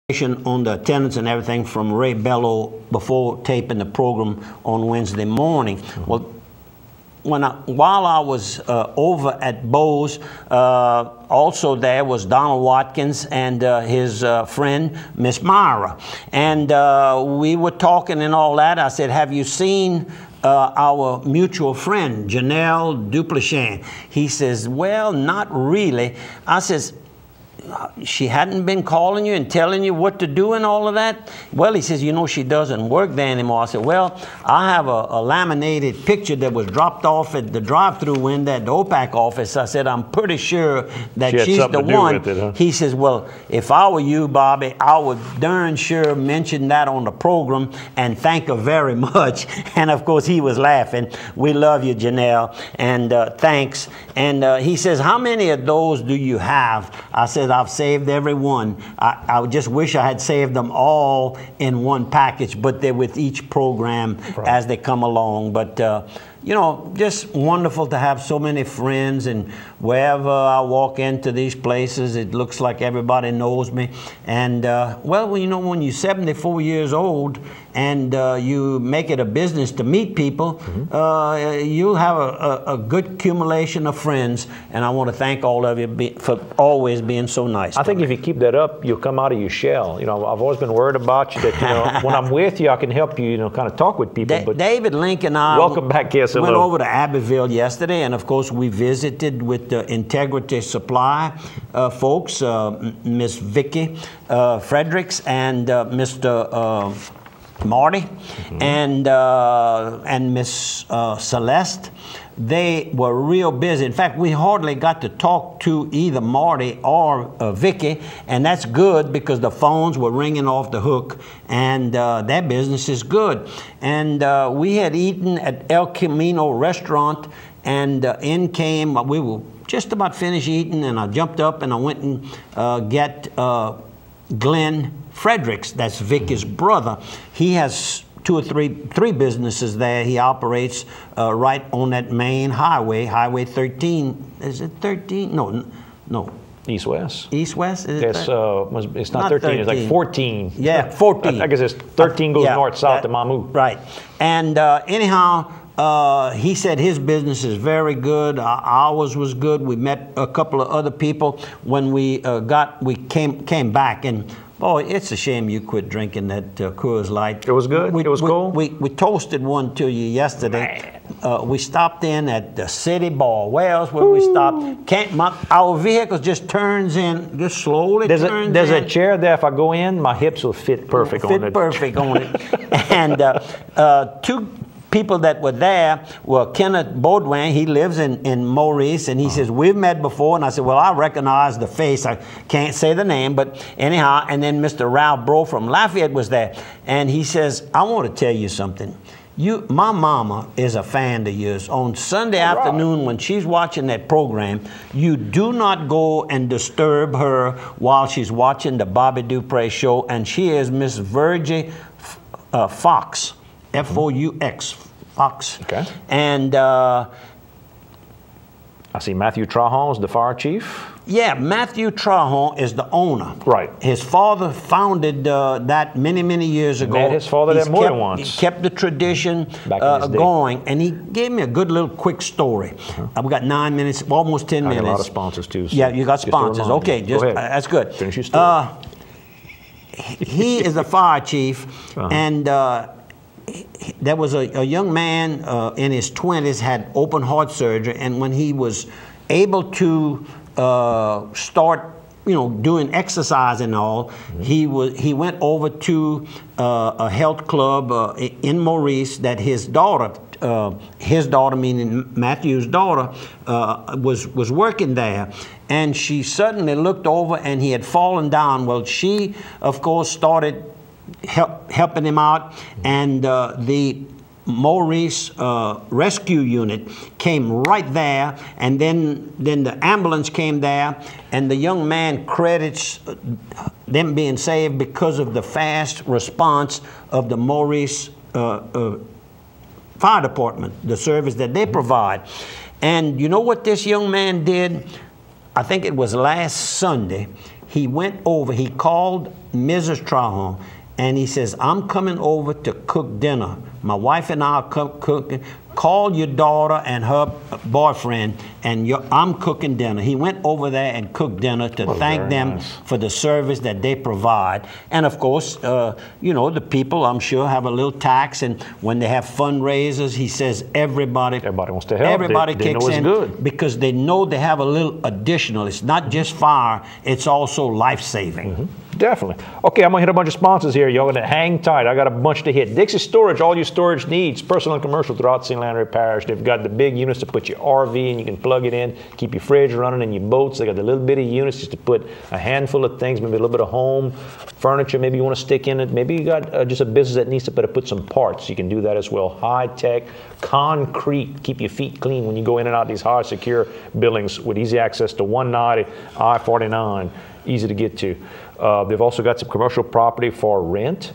on the attendance and everything from Ray Bello before taping the program on Wednesday morning. Well, while I was over at Bose, also there was Donald Watkins and his friend, Miss Myra. And we were talking and all that. I said, have you seen our mutual friend, Janelle Duplichan? He says, well, not really. I says, she hadn't been calling you and telling you what to do and all of that? Well, he says, you know, she doesn't work there anymore. I said, well, I have a laminated picture that was dropped off at the drive-through window at the OPAC office. I said, I'm pretty sure that she's the one. It, huh? He says, well, if I were you, Bobby, I would darn sure mention that on the program and thank her very much. And of course, he was laughing. We love you, Janelle, and thanks. And he says, how many of those do you have? I said, I've saved every one. I just wish I had saved them all in one package, but they're with each program as they come along. But you know, just wonderful to have so many friends, and wherever I walk into these places, it looks like everybody knows me. And well, you know, when you're 74 years old and you make it a business to meet people, you'll have a good accumulation of friends. And I want to thank all of you for always being so nice. I think if you keep that up, you'll come out of your shell. You know, I've always been worried about you that, you know, when I'm with you, I can help you, you know, kind of talk with people. But David Link and I welcome back, yes, went over to Abbeville yesterday, and of course we visited with the Integrity Supply folks, Miss Vicki Fredericks and Mr. Marty and Miss Celeste. They were real busy. In fact, we hardly got to talk to either Marty or Vicky, and that's good because the phones were ringing off the hook, and their business is good. And we had eaten at El Camino restaurant, and in came, we were just about finished eating, and I jumped up and I went and get Glenn Fredericks, that's Vicky's brother. He has three businesses there. He operates right on that main highway, Highway 13. Is it 13? No. East-West. East-West? It's not 13, it's like 14. Yeah, 14. I guess it's 13 goes north-south to Mamou. Right. And anyhow, he said his business is very good. Ours was good. We met a couple of other people when we came back, and boy, it's a shame you quit drinking that Coors Light. It was good? It was cool? We toasted one to you yesterday. We stopped in at the City Bar. Where else would we stop? Our vehicle just turns in, just slowly turns in. There's a chair there. If I go in, my hips will fit perfect on it. Fit perfect on it. And two people that were there were Kenneth Baudouin. He lives in Maurice, and he says, we've met before. And I said, well, I recognize the face. I can't say the name, but anyhow. And then Mr. Ralph Bro from Lafayette was there. And he says, I want to tell you something. My mama is a fan of yours. On Sunday afternoon when she's watching that program, you do not go and disturb her while she's watching the Bobby Dupre show. And she is Miss Virgie Fox. F-O-U-X, Fox. Okay. And I see Matthew Trahan is the fire chief. Yeah, Matthew Trahan is the owner. Right. His father founded that many years ago. Met his father there more than once. He kept the tradition going, and he gave me a good little quick story. We got 9 minutes, almost 10 minutes. I got a lot of sponsors too. So yeah, you got sponsors. Okay, go ahead. That's good. Finish your story. He is the fire chief, and there was a young man in his 20s had open heart surgery, and when he was able to start, you know, doing exercise and all, he went over to a health club in Maurice that his daughter meaning Matthew's daughter, was working there. And she suddenly looked over, and he had fallen down. Well, she, of course, started helping him out, and the Maurice rescue unit came right there, and then the ambulance came there, and the young man credits them being saved because of the fast response of the Maurice fire department, the service that they provide. And you know what this young man did? I think it was last Sunday. he went over, he called Mrs. Trahan, and he says, I'm coming over to cook dinner. My wife and I are cooking. Call your daughter and her boyfriend, and I'm cooking dinner. He went over there and cooked dinner to thank them for the service that they provide. And of course, you know, the people, I'm sure, have a little tax, and when they have fundraisers, he says everybody wants to help. Everybody they kicks in good. because they know they have a little additional. It's not just fire, it's also life-saving. Definitely. Okay, I'm going to hit a bunch of sponsors here. Y'all going to hang tight. I got a bunch to hit. Dixie Storage, all your storage needs, personal and commercial throughout St. Landry Parish. They've got the big units to put your RV in. You can plug it in, keep your fridge running and your boats. They got the little bitty units just to put a handful of things, maybe a little bit of home furniture, maybe you want to stick in it. Maybe you got just a business that needs to put some parts. You can do that as well. High-tech, concrete, keep your feet clean when you go in and out these high secure buildings with easy access to 190, I-49, easy to get to. They've also got some commercial property for rent.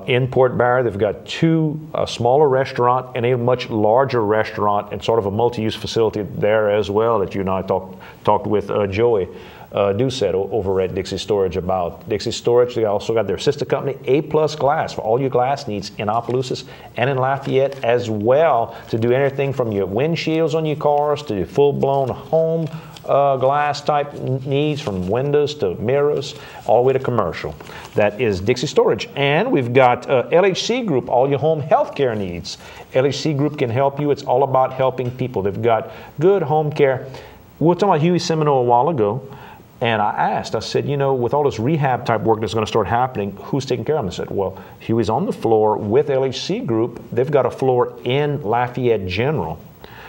In Port Barre, they've got a smaller restaurant and a much larger restaurant and sort of a multi-use facility there as well that you and I talked with Joey Doucette over at Dixie Storage about. Dixie Storage, they also got their sister company, A+ Glass, for all your glass needs in Opelousas and in Lafayette as well, to do anything from your windshields on your cars to your full-blown home glass type needs, from windows to mirrors all the way to commercial. That is Dixie Storage. And we've got LHC Group, all your home health care needs. LHC Group can help you. It's all about helping people. They've got good home care. We were talking about Huey Seminole a while ago, and I said, you know, with all this rehab type work that's going to start happening, who's taking care of them? I said, well, Huey's on the floor with LHC Group. They've got a floor in Lafayette General.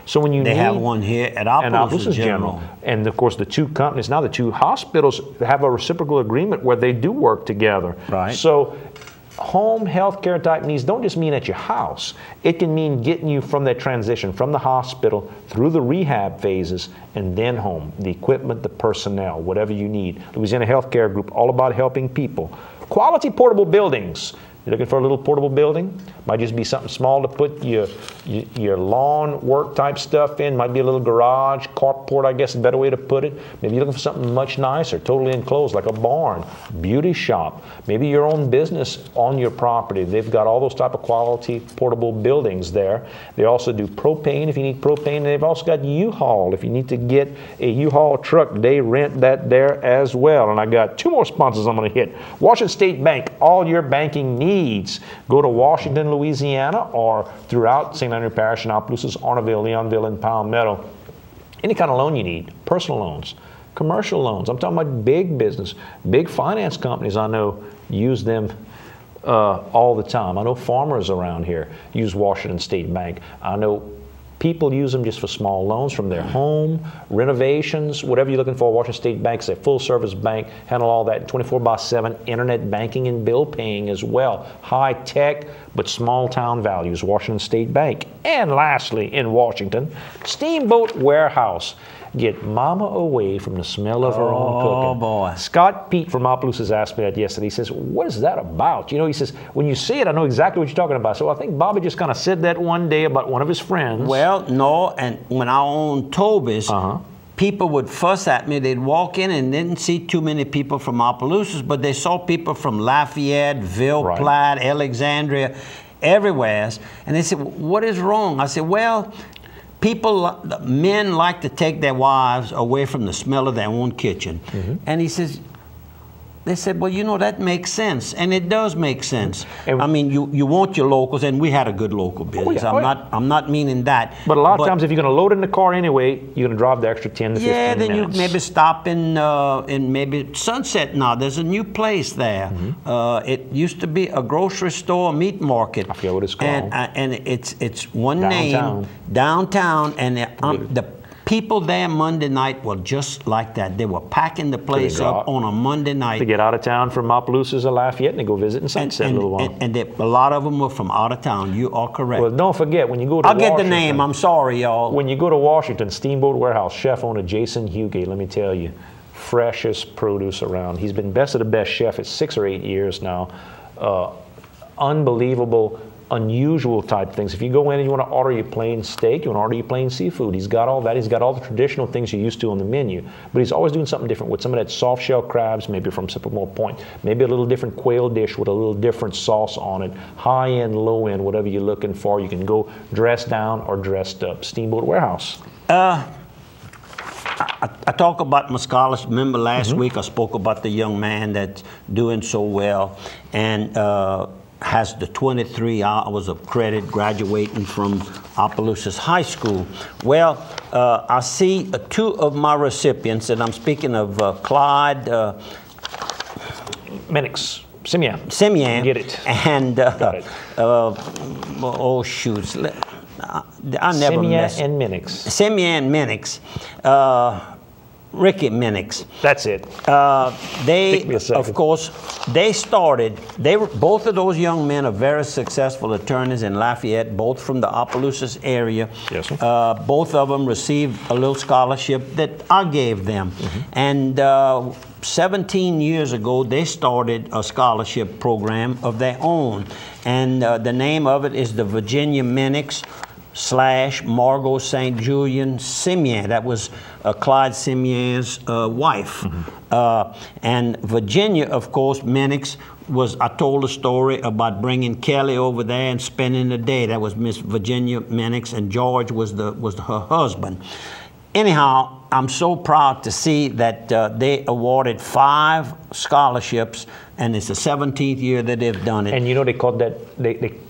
So when they have one here at Opelousas General. And of course the two companies, now the two hospitals have a reciprocal agreement where they do work together. Right. So home health care type needs don't just mean at your house. It can mean getting you from that transition from the hospital through the rehab phases and then home. The equipment, the personnel, whatever you need. Louisiana Healthcare Group, all about helping people. Quality portable buildings. You're looking for a little portable building? Might just be something small to put your lawn work type stuff in. Might be a little garage, carport, I guess is a better way to put it. Maybe you're looking for something much nicer, totally enclosed, like a barn, beauty shop. Maybe your own business on your property. They've got all those type of quality portable buildings there. They also do propane if you need propane. And they've also got U-Haul. If you need to get a U-Haul truck, they rent that there as well. And I got two more sponsors I'm going to hit. Washington State Bank, all your banking needs. Go to Washington, Louisiana, or throughout St. Landry Parish and Opelousas, Arnaville, Leonville, and Palmetto. Any kind of loan you need, personal loans, commercial loans. I'm talking about big business, big finance companies I know use them all the time. I know farmers around here use Washington State Bank. I know people use them just for small loans from their home, renovations, whatever you're looking for. Washington State Bank is a full-service bank, handle all that 24/7, internet banking and bill paying as well. High-tech, but small-town values, Washington State Bank. And lastly, in Washington, Steamboat Warehouse. Get mama away from the smell of her own cooking. Oh, boy. Scott Pete from Opelousas asked me that yesterday. He says, what is that about? You know, he says, when you see it, I know exactly what you're talking about. So I think Bobby just kind of said that one day about one of his friends. Well, no, and when I owned Toby's, people would fuss at me. They'd walk in and didn't see too many people from Opelousas, but they saw people from Lafayette, Ville Platte, Alexandria, everywhere. And they said, what is wrong? I said, well, men like to take their wives away from the smell of their own kitchen. And he says, they said, well, you know, that makes sense. And it does make sense. I mean, you want your locals, and we had a good local business. I'm not meaning that. But a lot of times, if you're going to load in the car anyway, you're going to drive the extra 10 to 15 minutes. Yeah, then you maybe stop in maybe Sunset now. There's a new place there. It used to be a grocery store, meat market. I forget what it's called. And it's one name, downtown, and the people there Monday night were just like that. They were packing the place up on a Monday night. To get out of town from Opelousas or Lafayette and they go visit in Sunset a little while. And a lot of them were from out of town. You are correct. Well, don't forget, when you go to Washington. I'll get the name. I'm sorry, y'all. When you go to Washington, Steamboat Warehouse, chef owner Jason Hugate, let me tell you, freshest produce around. He's been best of the best chef for 6 or 8 years now. Unbelievable unusual type things. If you go in and you want to order your plain steak, you want to order your plain seafood, he's got all that. He's got all the traditional things you're used to on the menu. But he's always doing something different with some of that soft shell crabs, maybe from Sycamore Point, maybe a little different quail dish with a little different sauce on it, high end, low end, whatever you're looking for. You can go dressed down or dressed up. Steamboat Warehouse. I talk about my scholarship. Remember last week I spoke about the young man that's doing so well and has the 23 hours of credit graduating from Opelousas High School. Well, I see two of my recipients, and I'm speaking of Clyde Minix. Simeon. Get it. And Got it. oh shoots. I never miss. and Minix. Simeon Minix. Ricky Minix. That's it. They, of course, they started, both of those young men are very successful attorneys in Lafayette, both from the Opelousas area. Yes, sir. Both of them received a little scholarship that I gave them. And 17 years ago, they started a scholarship program of their own. And the name of it is the Virginia Minix / Margot St. Julian Simeon. That was Clyde Simeon's wife. And Virginia, of course, Minix was, I told a story about bringing Kelly over there and spending the day. That was Miss Virginia Minix, and George was her husband. Anyhow, I'm so proud to see that they awarded 5 scholarships, and it's the 17th year that they've done it. And you know, they called that,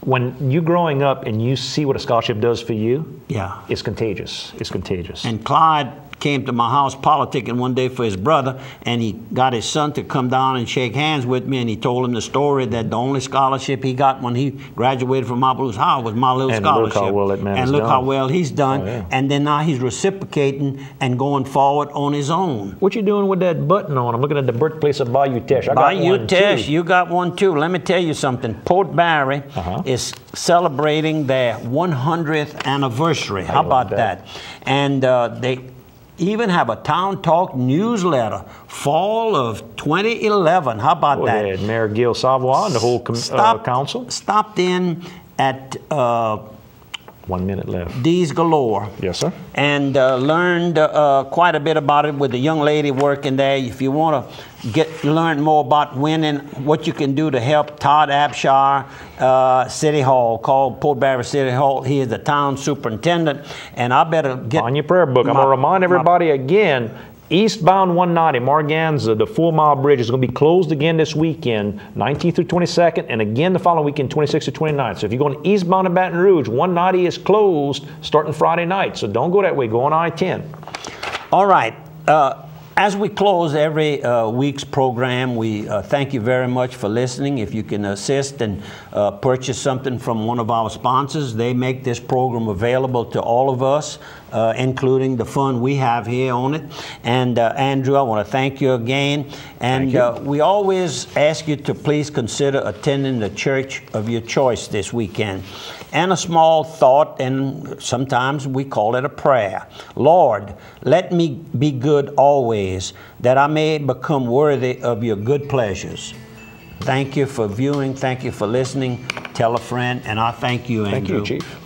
when you're growing up and you see what a scholarship does for you, yeah, it's contagious. It's contagious. And Clyde came to my house politicking one day for his brother, and he got his son to come down and shake hands with me, and he told him the story that the only scholarship he got when he graduated from Opelousas High was my little scholarship. Look how well that man and has look done. how well he's done. Oh, yeah. And then now he's reciprocating and going forward on his own. What you doing with that button on? I'm looking at the birthplace of Bayou Teche. Bayou Teche, you got one too. Let me tell you something. Port Barre is celebrating their 100th anniversary. How about that? And they even have a Town Talk newsletter, fall of 2011. How about that? Ahead. Mayor Gil Savoy and the whole council. Stopped in at 1 minute left. D's Galore. Yes, sir. And learned quite a bit about it with the young lady working there. If you want to learn more about winning, what you can do to help Todd Abshire, City Hall, call Port Barre City Hall. He is the town superintendent, and I better get on your prayer book. I'm going to remind everybody again. Eastbound 190, Marganza, the 4-mile bridge is going to be closed again this weekend, 19th through 22nd, and again the following weekend, 26th to 29th. So if you're going eastbound to Baton Rouge, 190 is closed starting Friday night. So don't go that way. Go on I-10. All right. As we close every week's program, we thank you very much for listening. If you can assist and purchase something from one of our sponsors, they make this program available to all of us, including the fund we have here on it. And Andrew, I want to thank you again. And we always ask you to please consider attending the church of your choice this weekend. And a small thought, and sometimes we call it a prayer. Lord, let me be good always, that I may become worthy of your good pleasures. Thank you for viewing. Thank you for listening. Tell a friend, and I thank you, Andrew. Thank you, Chief.